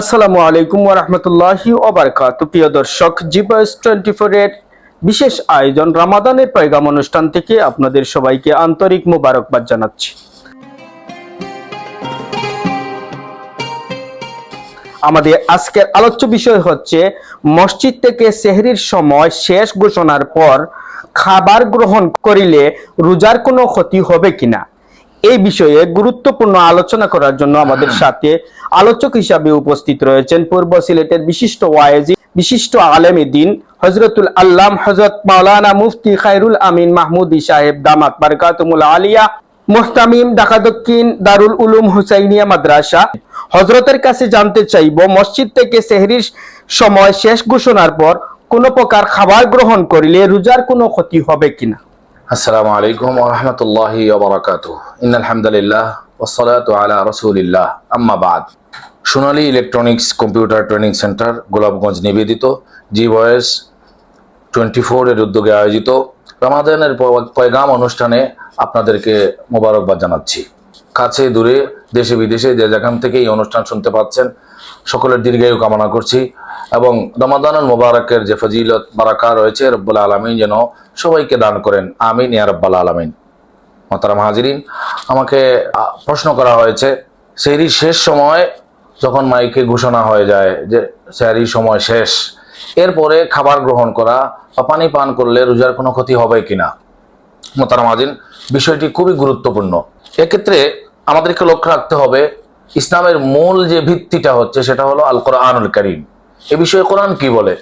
আসসালামু আলাইকুম ওয়া রাহমাতুল্লাহি ওয়া বারাকাতুহু। প্রিয় দর্শক, জিবয়েস 24 এর বিশেষ আয়োজন রমাদানের পয়গাম অনুষ্ঠান থেকে আপনাদের সবাইকে আন্তরিক মোবারকবাদ জানাচ্ছি। আমাদের আজকের আলোচ্য বিষয় হচ্ছে মসজিদ থেকে সেহরির সময় শেষ ঘোষণার পর খাবার গ্রহণ করিলে রোজার কোনো ক্ষতি হবে কিনা। এই বিষয়ে গুরুত্বপূর্ণ আলোচনা করার জন্য আমাদের সাথে আলোচক হিসাবে উপস্থিত রয়েছেন পূর্ব সিলেটের বিশিষ্ট ওয়াইজি, বিশিষ্ট আলেমে দ্বীন হযরতুল আল্লাম হযরত মাওলানা মুফতি খায়রুল আমিন মাহমুদী সাহেব দামাত বারকাতুমুল আলিয়া, মুহতামিম ঢাকা দক্ষিণ দারুল উলুম হুসাইনিয়া মাদ্রাসা। হযরতের কাছে জানতে চাইব, মসজিদ থেকে সেহরির সময় শেষ ঘোষণার পর কোনো প্রকার খাবার গ্রহণ করিলে রোজার কোনো ক্ষতি হবে কিনা। আসসালামু আলাইকুম ওয়া রাহমাতুল্লাহি ওয়া বারাকাতুহু। ইন্নাল হামদুলিল্লাহ ওয়াস সালাতু আলা রাসূলিল্লাহ, আম্মা বাদ। Sonali electronics computer training centre, Golapganj নিবেদিত জিবয়েস 24 এর উদ্যোগে আয়োজিত রমাদানের পয়গাম অনুষ্ঠানে আপনাদেরকে মোবারকবাদ জানাচ্ছি। কাছে দূরে দেশে বিদেশে যে যেখান থেকে এই অনুষ্ঠান শুনতে পাচ্ছেন, সকলের দীর্ঘায়ু কামনা করছি এবং রমাদানুল মোবারকের যে ফজিলত বারাকা রয়েছে রব্বুল আলামিন যেন সবাইকে দান করেন, আমিন ইয়া রাব্বাল আলামিন। মোহতারাম হাজিরিন, আমাকে প্রশ্ন করা হয়েছে, সেহরির শেষ সময় যখন মাইকে ঘোষণা হয়ে যায় যে সেহরির সময় শেষ, এরপরে খাবার গ্রহণ করা বা পানি পান করলে রোজার কোনো ক্ষতি হবে কিনা। মোহতারাম হাজিরিন, বিষয়টি খুবই গুরুত্বপূর্ণ। এক্ষেত্রে আমাদেরকে লক্ষ্য রাখতে হবে, ইসলামের মূল যে ভিত্তিটা হচ্ছে সেটা হলো আল কোরআনুল কারীম। এ বিষয়ে কোরআন কি বলে?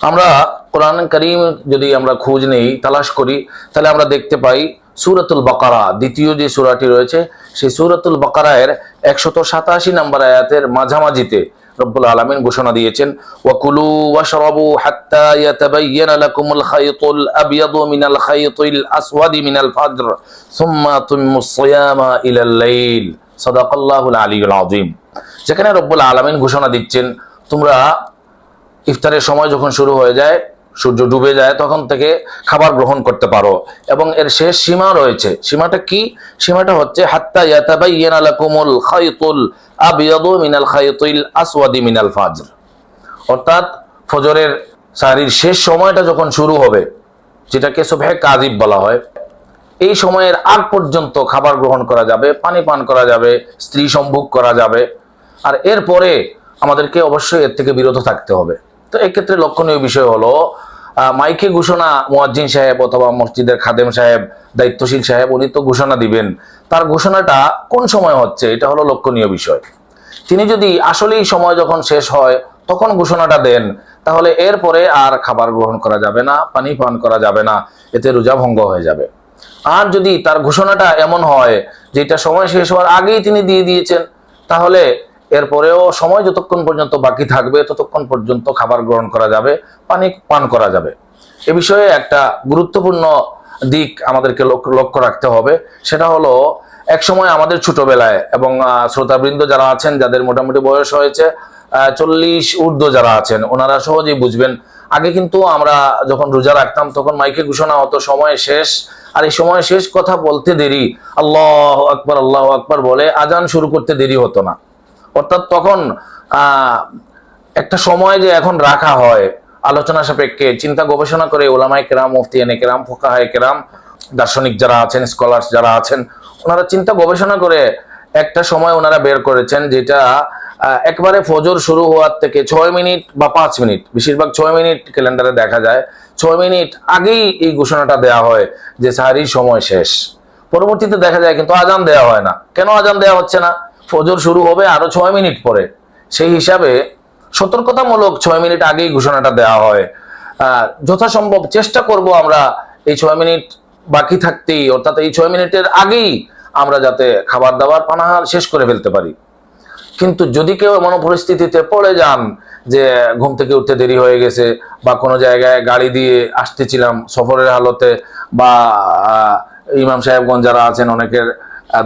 আমরা কোরআন কারীম যদি আমরা খোঁজ নেই, তালাশ করি, তাহলে আমরা দেখতে পাই সূরাতুল বাকারা, দ্বিতীয় যে সূরাটি রয়েছে সেই সূরাতুল বাকারার 187 নম্বর আয়াতের মাঝামাঝিতে রব্বুল আলামিন ঘোষণা দিয়েছেন, ওয়াকুলু ওয়াশরাবু হাত্তা ইয়াতাবায়্যানা লাকুমুল খায়তুল আবয়াদু মিনাল খায়তিল আসওয়াদি মিনাল ফাজর সুম্মা তুম্মুস সিয়ামা ইলাল লাইল। সাদাকাল্লাহুল আলিয়্যুল আযীম। যেখানে রব্বুল আলামিন ঘোষণা দিচ্ছেন, তোমরা ইফতারের সময় যখন শুরু হয়ে যায়, সূর্য ডুবে যায়, তখন থেকে খাবার গ্রহণ করতে পারো এবং এর শেষ সীমা রয়েছে। সীমাটা কি? সীমাটা হচ্ছে হাত্তা ইয়াতাবায়্যানা লাকুমুল খায়তুল আবয়াদু মিনাল খায়তিল আসওয়াদি মিনাল ফাজর। অর্থাৎ ফজরের সাহরির শেষ সময়টা যখন শুরু হবে, যেটাকে সুবহে কাযিব বলা হয়, এই সময়ের আগ পর্যন্ত খাবার গ্রহণ করা যাবে, পানি পান করা যাবে, স্ত্রী সম্ভোগ করা যাবে। আর এরপরে আমাদেরকে অবশ্যই এর থেকে বিরত থাকতে হবে। তো এক্ষেত্রে লক্ষণীয় বিষয় হলো, মাইকে ঘোষণা মুয়াজ্জিন সাহেব অথবা মসজিদের খাদেম সাহেব, দায়িত্বশীল সাহেব, উনি তো ঘোষণা দিবেন, তার ঘোষণাটা কোন সময় হচ্ছে এটা হলো লক্ষণীয় বিষয়। তিনি যদি আসলেই সময় যখন শেষ হয় তখন ঘোষণাটা দেন, তাহলে এরপরে আর খাবার গ্রহণ করা যাবে না, পানি পান করা যাবে না, এতে রোজা ভঙ্গ হয়ে যাবে। আর যদি তার ঘোষণাটা এমন হয় যে এটা সময় শেষ হওয়ার আগেই তিনি দিয়ে দিয়েছেন, তাহলে এরপরেও সময় যতক্ষণ পর্যন্ত বাকি থাকবে ততক্ষণ পর্যন্ত খাবার গ্রহণ করা যাবে, পানি পান করা যাবে। এ বিষয়ে একটা গুরুত্বপূর্ণ দিক আমাদেরকে লক্ষ্য রাখতে হবে, সেটা হলো এক সময় আমাদের ছোটবেলায় এবং শ্রোতাবৃন্দ যারা আছেন, যাদের মোটামুটি বয়স হয়েছে 40 ঊর্ধ্ব যারা আছেন, ওনারা সহজেই বুঝবেন। আগে কিন্তু আমরা যখন রোজা রাখতাম তখন মাইকে ঘোষণা হতো সময় শেষ, আর এই সময় শেষ কথা বলতে দেরি, আল্লাহু আকবার বলে আজান শুরু করতে দেরি হতো না। অর্থাৎ তখন একটা সময় যে এখন রাখা হয় আলোচনা সাপেক্ষে, চিন্তা গবেষণা করে ওলামায়ে কেরাম, মুফতিয়ানে কেরাম, ফুকাহায়ে কেরাম, দার্শনিক যারা আছেন, স্কলার্স যারা আছেন, ওনারা চিন্তা গবেষণা করে একটা সময় ওনারা বের করেছেন, যেটা একবারে ফজর শুরু হওয়ার থেকে 6 মিনিট বা 5 মিনিট, বেশিরভাগ 6 মিনিট ক্যালেন্ডারে দেখা যায়, 6 মিনিট আগেই এই ঘোষণাটা দেওয়া হয় যে সাহরির সময় শেষ। পরবর্তীতে দেখা যায় কিন্তু আজান দেওয়া হয় না। কেন আজান দেওয়া হচ্ছে না? ফজর শুরু হবে আরো 6 মিনিট পরে। সেই হিসাবে সতর্কতামূলক 6 মিনিট আগেই ঘোষণাটা দেওয়া হয়। যথাসম্ভব চেষ্টা করব আমরা এই 6 মিনিট বাকি থাকতেই, অর্থাৎ এই 6 মিনিটের আগেই আমরা যাতে খাবার দাবার পানাহার শেষ করে ফেলতে পারি। কিন্তু যদি কেউ এমন পরিস্থিতিতে পড়ে যান যে ঘুম থেকে উঠতে দেরি হয়ে গেছে, বা কোনো জায়গায় গাড়ি দিয়ে আসতেছিলাম সফরের হালতে, বা ইমাম সাহেবগঞ্জ যারা আছেন, অনেকের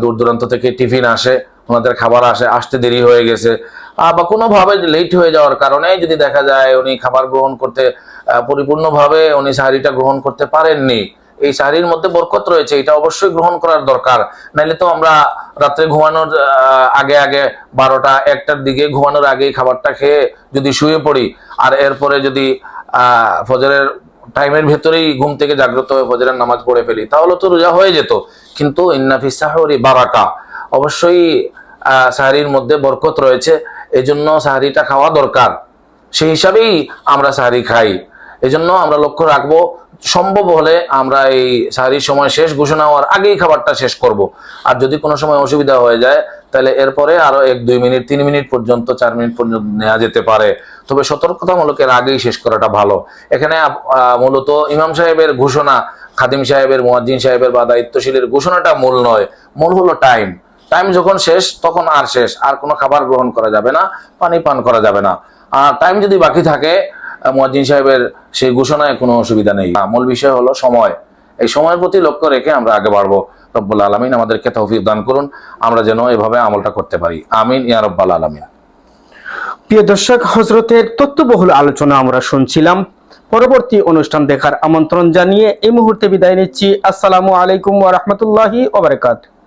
দূর দূরান্ত থেকে টিফিন আসে, ওনাদের খাবার আসতে দেরি হয়ে গেছে, বা কোনোভাবে লেট হয়ে যাওয়ার কারণে যদি দেখা যায় উনি খাবার গ্রহণ করতে পরিপূর্ণভাবে উনি সাহরিটা গ্রহণ করতে পারেননি, এই সাহরির মধ্যে বরকত রয়েছে, এটা অবশ্যই গ্রহণ করার দরকার। নাইলে তো আমরা রাত্রে ঘুমানোর আগে আগে 12টা 1টার দিকে ঘুমানোর আগেই খাবারটা খেয়ে যদি শুয়ে পড়ি, আর এরপরে যদি ফজরের টাইমের ভেতরেই ঘুম থেকে জাগ্রত হয়ে ফজরের নামাজ পড়ে ফেলি, তাহলে তো রোজা হয়ে যেত। কিন্তু ইন্না ফিস সাহরি বারাকা, অবশ্যই সাহরির মধ্যে বরকত রয়েছে, এজন্য সাহরিটা খাওয়া দরকার। সেই হিসাবেই আমরা সাহরি খাই। এজন্য আমরা লক্ষ্য রাখবো, সম্ভব হলে আমরা এই সাহরির সময় শেষ ঘোষণা হওয়ার আগেই খাবারটা শেষ করব। আর যদি কোনো সময় অসুবিধা হয়ে যায়, তাহলে এরপরে আরো 1-2 মিনিট 3 মিনিট পর্যন্ত 4 মিনিট পর্যন্ত নেওয়া যেতে পারে। তবে সতর্কতামূলক এর আগেই শেষ করাটা ভালো। এখানে মূলত ইমাম সাহেবের ঘোষণা, খাদিম সাহেবের, মুয়াজ্জিন সাহেবের বা দায়িত্বশীলের ঘোষণাটা মূল নয়। মূল হলো টাইম যখন শেষ তখন আর শেষ, আর কোনো খাবার গ্রহণ করা যাবে না, পানি পান করা যাবে না। আর টাইম যদি বাকি থাকে, মুয়াজ্জিন সাহেবের সেই ঘোষণায় কোনো অসুবিধা নেই। মূল বিষয় হলো সময়। এই সময়ের প্রতি লক্ষ্য রেখে আমরা আগে বাড়বো। রব্বুল আলামিন আমাদেরকে তৌফিক দান করুন, আমরা যেন এভাবে আমলটা করতে পারি। আমিন ইয়া রাব্বাল আলামিন। প্রিয় দর্শক, হযরতের তথ্যবহুল আলোচনা আমরা শুনছিলাম। পরবর্তী অনুষ্ঠান দেখার আমন্ত্রণ জানিয়ে এই মুহূর্তে বিদায় নিচ্ছি। আসসালামু আলাইকুম ওয়া রাহমাতুল্লাহি ওয়া বারাকাতুহু।